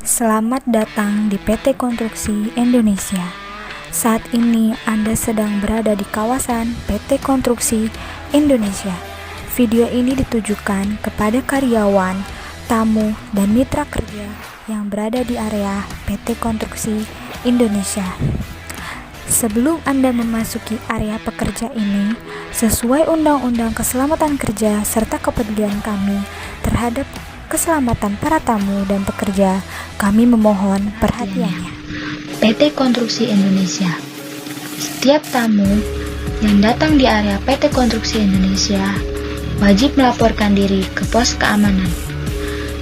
Selamat datang di PT Konstruksi Indonesia. Saat ini Anda sedang berada di kawasan PT Konstruksi Indonesia. Video ini ditujukan kepada karyawan, tamu, dan mitra kerja yang berada di area PT Konstruksi Indonesia. Sebelum Anda memasuki area pekerja ini, sesuai Undang-Undang Keselamatan Kerja serta kepedulian kami terhadap keselamatan para tamu dan pekerja, kami memohon perhatiannya. PT Konstruksi Indonesia. Setiap tamu yang datang di area PT Konstruksi Indonesia wajib melaporkan diri ke pos keamanan.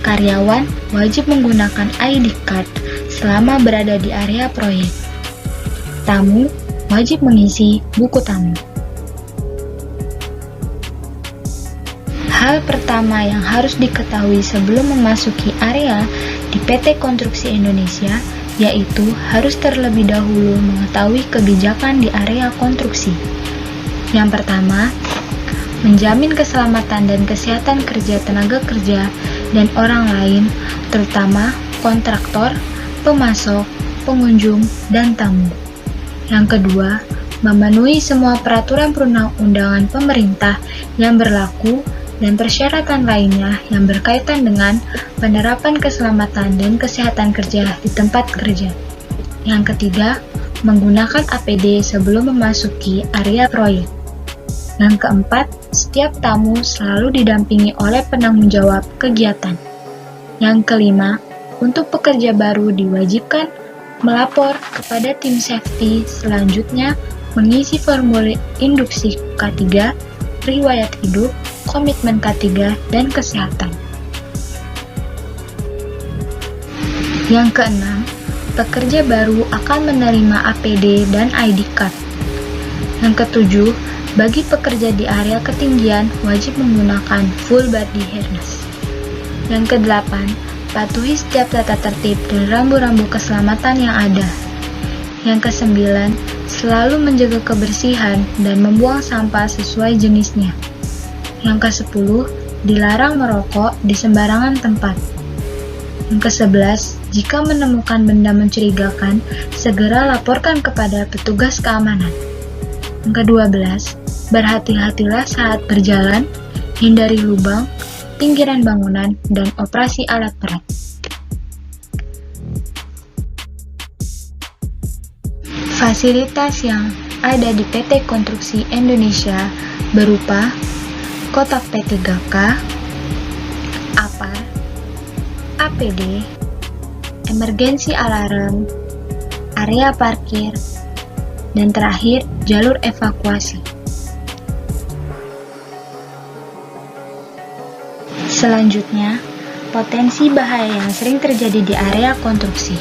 Karyawan wajib menggunakan ID card selama berada di area proyek. Tamu wajib mengisi buku tamu. Hal pertama yang harus diketahui sebelum memasuki area di PT Konstruksi Indonesia yaitu harus terlebih dahulu mengetahui kebijakan di area konstruksi. Yang pertama, menjamin keselamatan dan kesehatan kerja tenaga kerja dan orang lain, terutama kontraktor, pemasok, pengunjung, dan tamu. Yang kedua, memenuhi semua peraturan perundang-undangan pemerintah yang berlaku dan persyaratan lainnya yang berkaitan dengan penerapan keselamatan dan kesehatan kerja di tempat kerja. Yang ketiga, menggunakan APD sebelum memasuki area proyek. Yang keempat, setiap tamu selalu didampingi oleh penanggung jawab kegiatan. Yang kelima, untuk pekerja baru diwajibkan melapor kepada tim safety, selanjutnya mengisi formulir induksi K3, riwayat hidup, komitmen K3, dan kesehatan. Yang keenam, pekerja baru akan menerima APD dan ID card. Yang ketujuh, bagi pekerja di area ketinggian wajib menggunakan full body harness. Yang kedelapan, patuhi setiap tata tertib dan rambu-rambu keselamatan yang ada. Yang kesembilan, selalu menjaga kebersihan dan membuang sampah sesuai jenisnya. Yang kesepuluh, dilarang merokok di sembarangan tempat. Yang kesebelas, jika menemukan benda mencurigakan, segera laporkan kepada petugas keamanan. Yang kedua belas, berhati-hatilah saat berjalan, hindari lubang, pinggiran bangunan, dan operasi alat berat. Fasilitas yang ada di PT Konstruksi Indonesia berupa kotak P3K, APAR, APD, emergency alarm, area parkir, dan terakhir jalur evakuasi. Selanjutnya, potensi bahaya yang sering terjadi di area konstruksi.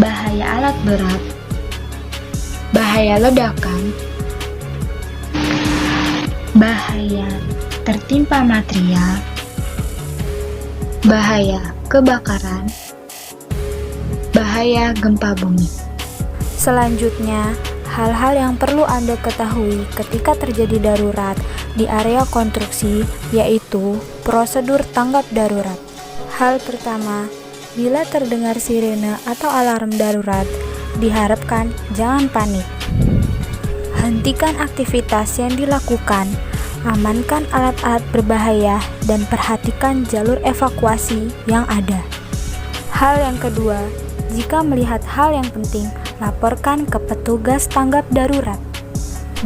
Bahaya alat berat, bahaya ledakan, bahaya tertimpa material, bahaya kebakaran, bahaya gempa bumi. Selanjutnya, hal-hal yang perlu Anda ketahui ketika terjadi darurat di area konstruksi yaitu prosedur tanggap darurat. Hal pertama, bila terdengar sirene atau alarm darurat, diharapkan jangan panik. Hentikan aktivitas yang dilakukan, amankan alat-alat berbahaya, dan perhatikan jalur evakuasi yang ada. Hal yang kedua, jika melihat hal yang penting, laporkan ke petugas tanggap darurat.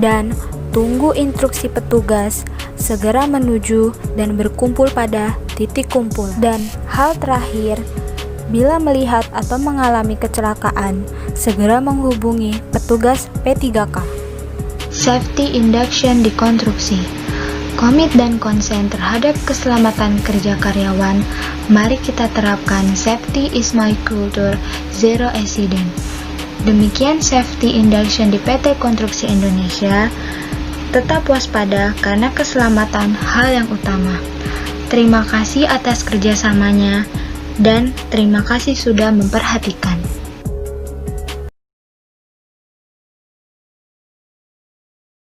Dan tunggu instruksi petugas, segera menuju dan berkumpul pada titik kumpul. Dan hal terakhir, bila melihat atau mengalami kecelakaan, segera menghubungi petugas P3K. Safety induction di konstruksi. Komit dan konsen terhadap keselamatan kerja karyawan. Mari kita terapkan safety is my culture, zero accident. Demikian safety induction di PT Konstruksi Indonesia. Tetap waspada karena keselamatan hal yang utama. Terima kasih atas kerjasamanya dan terima kasih sudah memperhatikan.